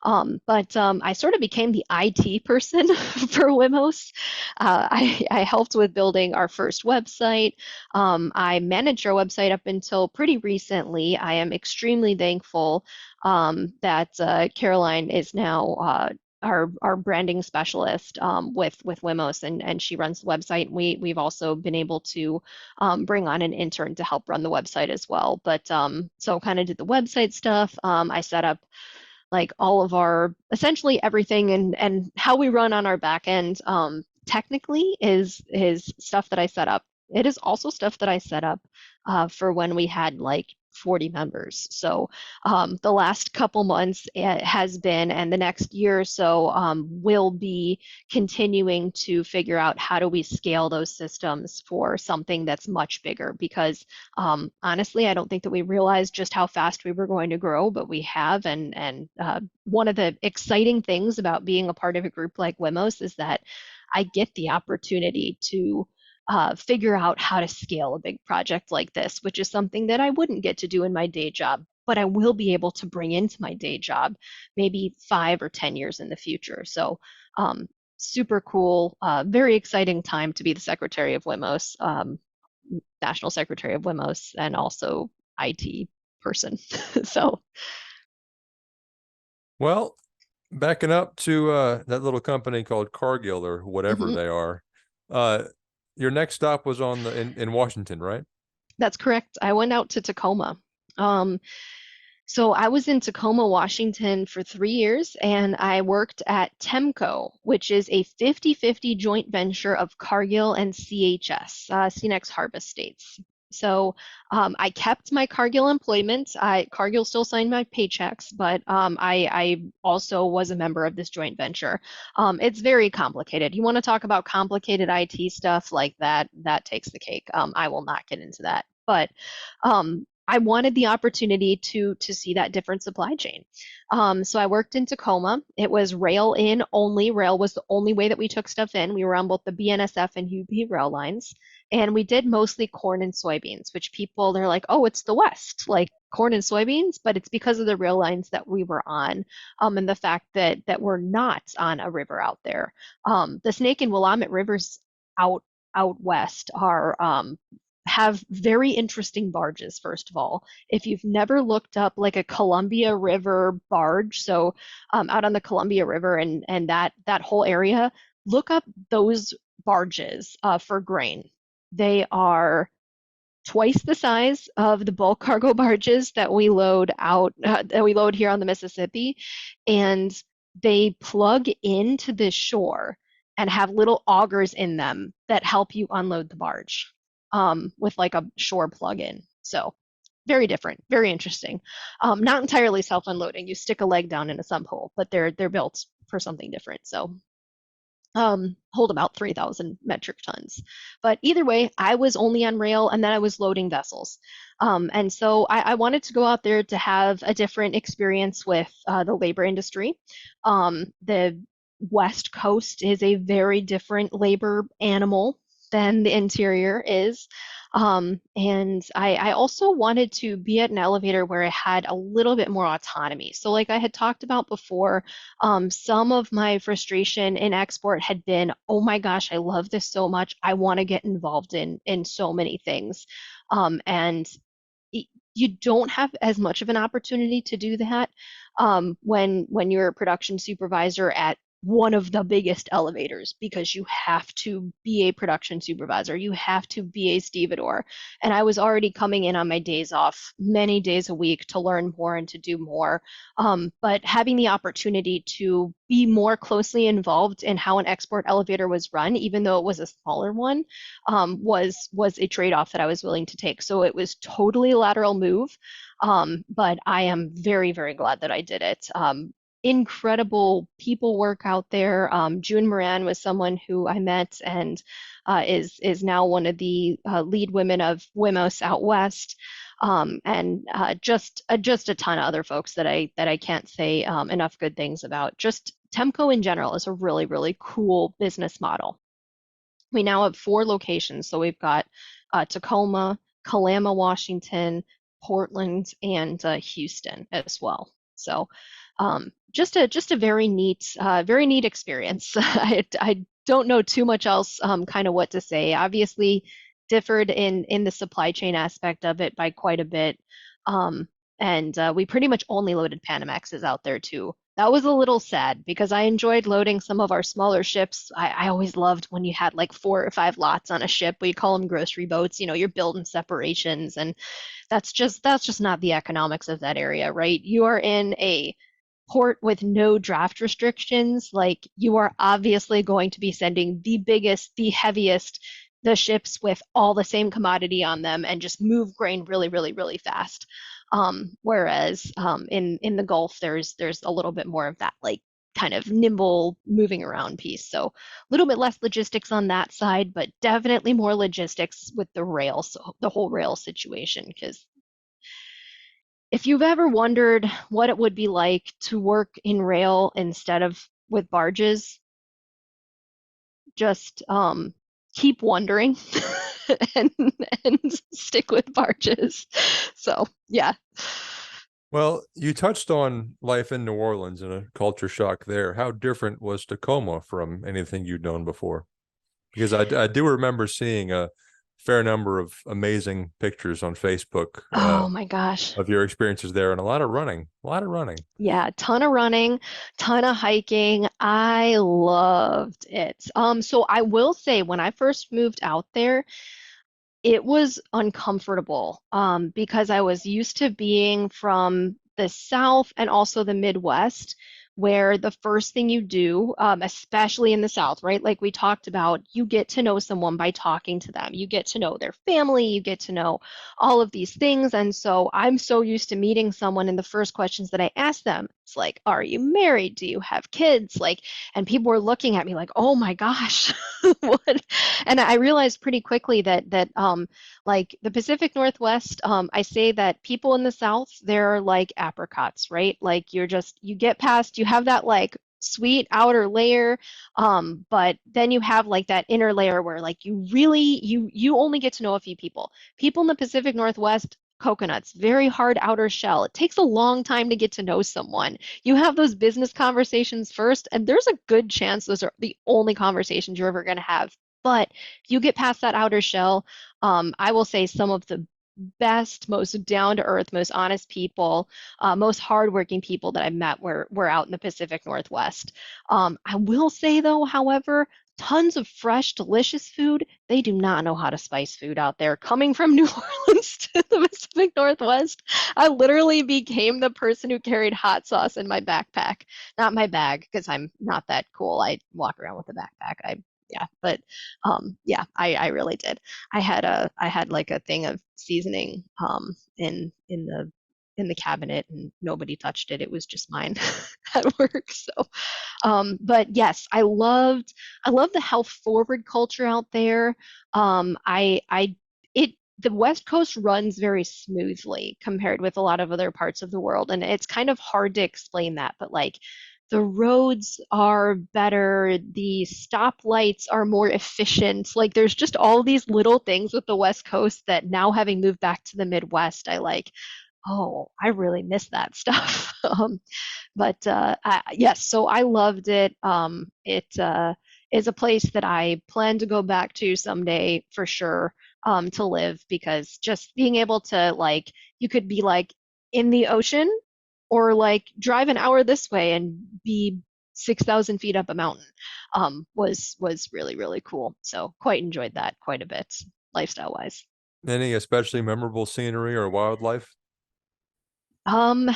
But I sort of became the IT person for WIMOS. I helped with building our first website. I managed our website up until pretty recently. I am extremely thankful that Caroline is now our branding specialist with WIMOS, and she runs the website. We've also been able to bring on an intern to help run the website as well. But so kind of did the website stuff. I set up like all of our essentially everything, and how we run on our back end technically is stuff that I set up. It is also stuff that I set up for when we had like 40 members. So the last couple months has been, and the next year or so will be continuing to figure out how do we scale those systems for something that's much bigger, because honestly, I don't think that we realized just how fast we were going to grow, but we have. And one of the exciting things about being a part of a group like WIMOS is that I get the opportunity to figure out how to scale a big project like this, which is something that I wouldn't get to do in my day job, but I will be able to bring into my day job maybe 5 or 10 years in the future. So super cool, very exciting time to be the Secretary of WIMOs, National Secretary of WIMOs, and also IT person. So, Well, backing up to that little company called Cargill or whatever mhm, they are, your next stop was on in Washington, right? that's correct. I went out to Tacoma. Um, So I was in Tacoma, Washington for 3 years, and I worked at TEMCO, which is a 50-50 joint venture of Cargill and CHS, CNX Harvest States. So I kept my Cargill employment. Cargill still signed my paychecks, but I also was a member of this joint venture. It's very complicated. You want to talk about complicated IT stuff like that, that takes the cake. I will not get into that. But I wanted the opportunity to see that different supply chain. So I worked in Tacoma. It was rail in only. Rail was the only way that we took stuff in. We were on both the BNSF and UP rail lines. And we did mostly corn and soybeans, which people, they're like, oh, it's the West, like corn and soybeans, but it's because of the rail lines that we were on, and the fact that we're not on a river out there. The Snake and Willamette rivers out west are have very interesting barges, first of all. If you've never looked up like a Columbia River barge, so out on the Columbia River and that whole area, look up those barges for grain. They are twice the size of the bulk cargo barges that we load here on the Mississippi, and they plug into the shore and have little augers in them that help you unload the barge with like a shore plug-in. So very different, very interesting. Not entirely self-unloading. You stick a leg down in a sump hole, but they're built for something different. So hold about 3,000 metric tons. But either way, I was only on rail and then I was loading vessels. And so I wanted to go out there to have a different experience with the labor industry. The West Coast is a very different labor animal than the interior is. And I also wanted to be at an elevator where I had a little bit more autonomy. So, like I had talked about before, some of my frustration in export had been, oh my gosh, I love this so much. I want to get involved in so many things. And you don't have as much of an opportunity to do that when you're a production supervisor at one of the biggest elevators, because you have to be a production supervisor. You have to be a stevedore. And I was already coming in on my days off many days a week to learn more and to do more. But having the opportunity to be more closely involved in how an export elevator was run, even though it was a smaller one, was a trade-off that I was willing to take. So it was totally a lateral move. But I am very, very glad that I did it. Incredible people work out there. June Moran was someone who I met and is now one of the lead women of WIMOS out west, and just a ton of other folks that I can't say enough good things about. Just TEMCO in general is a really, really cool business model. We now have 4 locations, so we've got Tacoma, Kalama, Washington, Portland, and Houston as well. So just a very neat experience. I don't know too much else kind of what to say. Obviously differed in the supply chain aspect of it by quite a bit. And we pretty much only loaded Panamaxes out there too. That was a little sad because I enjoyed loading some of our smaller ships. I always loved when you had like 4 or 5 lots on a ship. We call them grocery boats. You know, you're building separations, and that's just not the economics of that area, right? You are in a port with no draft restrictions. Like, you are obviously going to be sending the biggest, the heaviest, the ships with all the same commodity on them and just move grain really, really, really fast. Whereas in the Gulf, there's a little bit more of that like kind of nimble moving around piece. So a little bit less logistics on that side, but definitely more logistics with the rail, so the whole rail situation. Because if you've ever wondered what it would be like to work in rail instead of with barges, just keep wondering and and stick with barges. So yeah. Well, you touched on life in New Orleans and a culture shock there. How different was Tacoma from anything you'd known before? Because I do remember seeing a fair number of amazing pictures on Facebook Oh my gosh. of your experiences there, and a lot of running, a lot of running. Yeah, ton of running, ton of hiking. I loved it. So I will say when I first moved out there, it was uncomfortable because I was used to being from the South and also the Midwest, where the first thing you do, especially in the South, right? Like we talked about, you get to know someone by talking to them. You get to know their family, you get to know all of these things. And so I'm so used to meeting someone, and the first questions that I ask them, it's like, are you married? Do you have kids? Like, and people were looking at me like, oh my gosh, what? And I realized pretty quickly that like the Pacific Northwest, I say that people in the South, they're like apricots, right? Like you get past, you have that like sweet outer layer, but then you have like that inner layer where like you only get to know a few people. People in the Pacific Northwest, coconuts, very hard outer shell. It takes a long time to get to know someone. You have those business conversations first, and there's a good chance those are the only conversations you're ever going to have. But if you get past that outer shell, I will say some of the best, most down to earth, most honest people, most hardworking people that I've met were out in the Pacific Northwest. I will say though, however, tons of fresh, delicious food. They do not know how to spice food out there. Coming from New Orleans to the Pacific Northwest, I literally became the person who carried hot sauce in my backpack, not my bag, because I'm not that cool. I walk around with a backpack. Yeah, but yeah, I really did. I had like a thing of seasoning in the cabinet, and nobody touched it. It was just mine at work. So but yes, I loved the health forward culture out there. I it the West Coast runs very smoothly compared with a lot of other parts of the world, and it's kind of hard to explain that, but like the roads are better, the stoplights are more efficient. Like there's just all these little things with the West Coast that now having moved back to the Midwest, I like, oh, I really miss that stuff. But yes, so I loved it. It is a place that I plan to go back to someday for sure, to live, because just being able to like, you could be like in the ocean or like drive an hour this way and be 6,000 feet up a mountain, was really, really cool. So quite enjoyed that quite a bit, lifestyle wise. Any especially memorable scenery or wildlife? Um,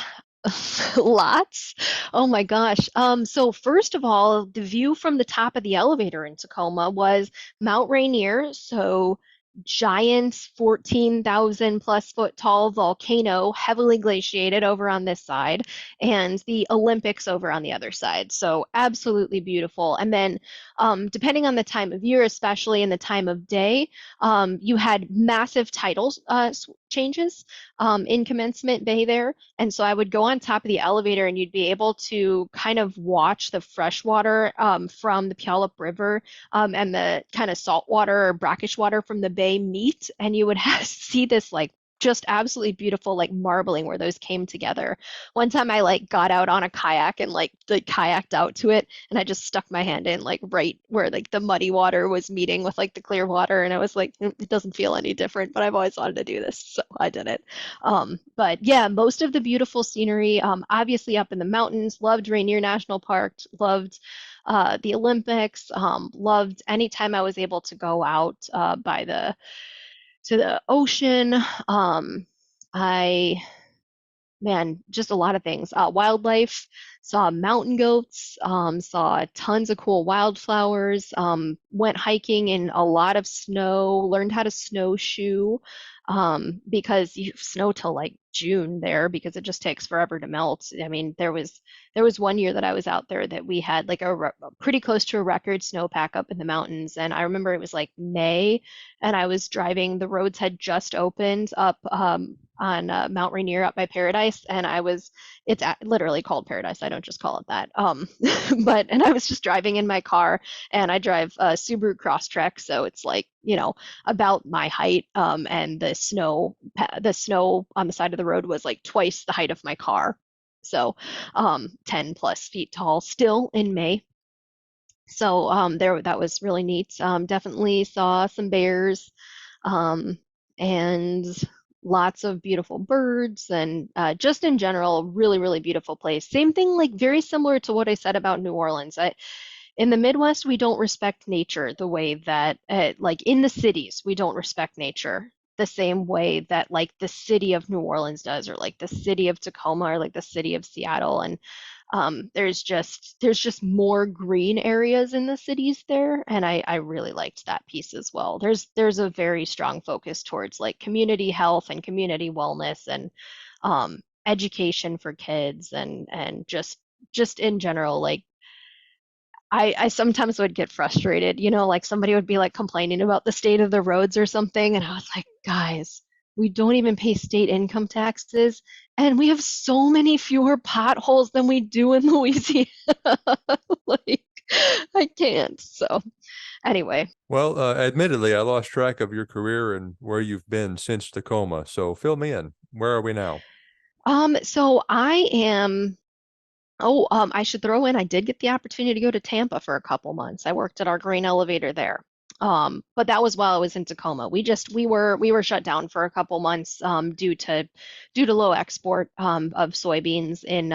Lots. Oh my gosh. So first of all, the view from the top of the elevator in Tacoma was Mount Rainier. So giant 14,000 plus foot tall volcano, heavily glaciated over on this side, and the Olympics over on the other side. So absolutely beautiful. And then, depending on the time of year, especially in the time of day, you had massive tidal changes in Commencement Bay there. And so I would go on top of the elevator, and you'd be able to kind of watch the freshwater from the Puyallup River, and the kind of saltwater or brackish water from the bay meet, and you would see this like just absolutely beautiful like marbling where those came together. One time I like got out on a kayak and like kayaked out to it, and I just stuck my hand in like right where like the muddy water was meeting with like the clear water, and I was like, it doesn't feel any different, but I've always wanted to do this, so I did it. But yeah, most of the beautiful scenery, obviously up in the mountains. Loved Rainier National Park, loved the Olympics, loved anytime I was able to go out by to the ocean. I Man, just a lot of things. Wildlife, saw mountain goats, saw tons of cool wildflowers, went hiking in a lot of snow, learned how to snowshoe, because you snow till like June there because it just takes forever to melt. I mean, there was one year that I was out there that we had like pretty close to a record snowpack up in the mountains, and I remember it was like May, and I was driving. The roads had just opened up Mount Rainier up by Paradise, and literally called Paradise. I don't just call it that. And I was just driving in my car, and I drive a Subaru Crosstrek, so it's like, about my height, and the snow on the side of the road was like twice the height of my car. So 10 plus feet tall still in May. So that was really neat. Definitely saw some bears, and lots of beautiful birds, and just in general, really, really beautiful place. Same thing, like very similar to what I said about New Orleans. In the Midwest, we don't respect nature the way that, like in the cities, we don't respect nature the same way that like the city of New Orleans does, or like the city of Tacoma, or like the city of Seattle. And there's just more green areas in the cities there, and I really liked that piece as well. There's a very strong focus towards like community health and community wellness, and education for kids, and just in general, like I sometimes would get frustrated, like somebody would be like complaining about the state of the roads or something, and I was like, guys, we don't even pay state income taxes, and we have so many fewer potholes than we do in Louisiana. Like, I can't. So, anyway. Well, admittedly, I lost track of your career and where you've been since Tacoma. So fill me in. Where are we now? So I am. I should throw in, I did get the opportunity to go to Tampa for a couple months. I worked at our grain elevator there. But that was while I was in Tacoma. We were shut down for a couple months due to low export of soybeans in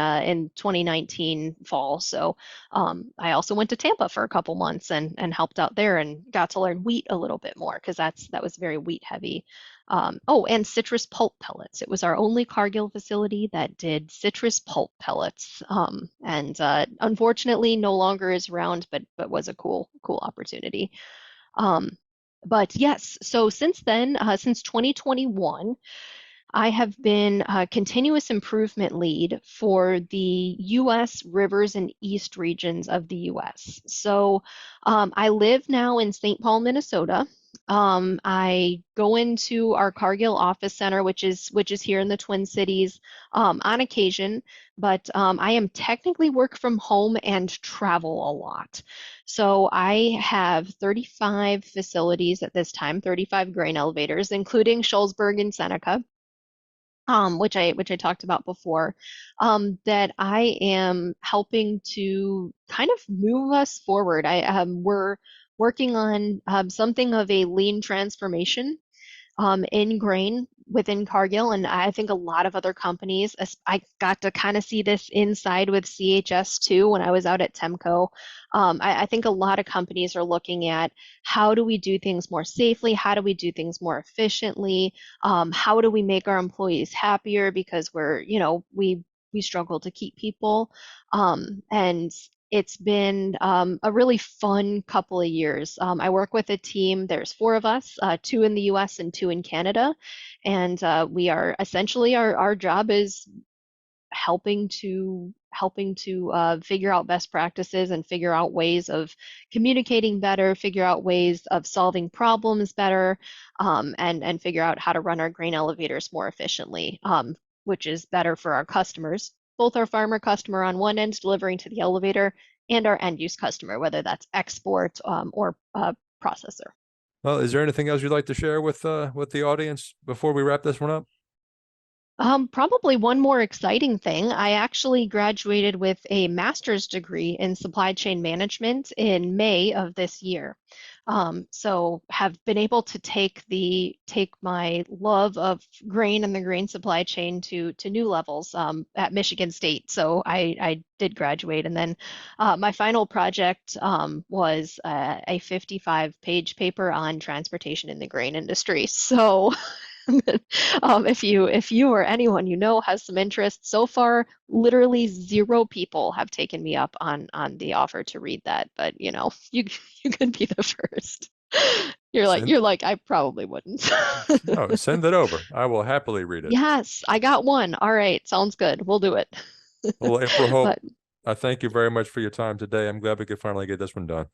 2019 fall. So I also went to Tampa for a couple months and helped out there, and got to learn wheat a little bit more, because that was very wheat heavy. And citrus pulp pellets. It was our only Cargill facility that did citrus pulp pellets, and unfortunately no longer is around, but was a cool opportunity. But yes, so since then, since 2021, I have been a continuous improvement lead for the U.S. rivers and east regions of the U.S. So I live now in St. Paul, Minnesota. I go into our Cargill office center, which is here in the Twin Cities, on occasion, but I am technically work from home and travel a lot. So I have 35 facilities at this time, 35 grain elevators, including Shullsburg and Seneca, which I talked about before, that I am helping to kind of move us forward. We're working on something of a lean transformation in grain within Cargill, and I think a lot of other companies. I got to kind of see this inside with CHS too when I was out at Temco. I think a lot of companies are looking at, how do we do things more safely? How do we do things more efficiently? How do we make our employees happier? Because we struggle to keep people, and it's been a really fun couple of years. I work with a team. There's 4 of us, 2 in the U.S. and 2 in Canada, and we are essentially, our job is helping to figure out best practices, and figure out ways of communicating better, figure out ways of solving problems better, and figure out how to run our grain elevators more efficiently, which is better for our customers, both our farmer customer on one end delivering to the elevator, and our end use customer, whether that's export or processor. Well, is there anything else you'd like to share with the audience before we wrap this one up? Probably one more exciting thing. I actually graduated with a master's degree in supply chain management in May of this year. So have been able to take my love of grain and the grain supply chain to new levels at Michigan State. So I did graduate, and then my final project was a 55-page paper on transportation in the grain industry. So if you or anyone has some interest, so far literally 0 people have taken me up on the offer to read that, but you could be the first. You're like, I probably wouldn't. No, send it over. I will happily read it. Yes, I got one. All right, sounds good. We'll do it. Well, April-Hope, I thank you very much for your time today. I'm glad we could finally get this one done.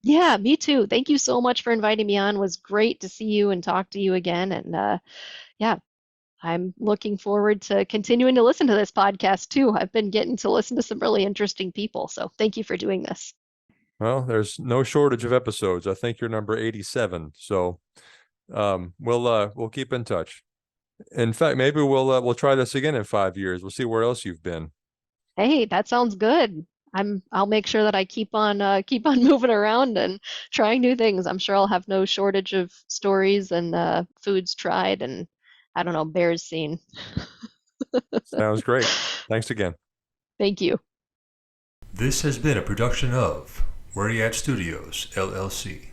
Yeah, me too. Thank you so much for inviting me on. It was great to see you and talk to you again. And yeah, I'm looking forward to continuing to listen to this podcast too. I've been getting to listen to some really interesting people. So thank you for doing this. Well, there's no shortage of episodes. I think you're number 87. So we'll keep in touch. In fact, maybe we'll try this again in 5 years. We'll see where else you've been. Hey, that sounds good. I'll make sure that I keep on moving around and trying new things. I'm sure I'll have no shortage of stories and foods tried and I don't know, bears seen. Sounds great. Thanks again. Thank you. This has been a production of Where You At Studios, LLC.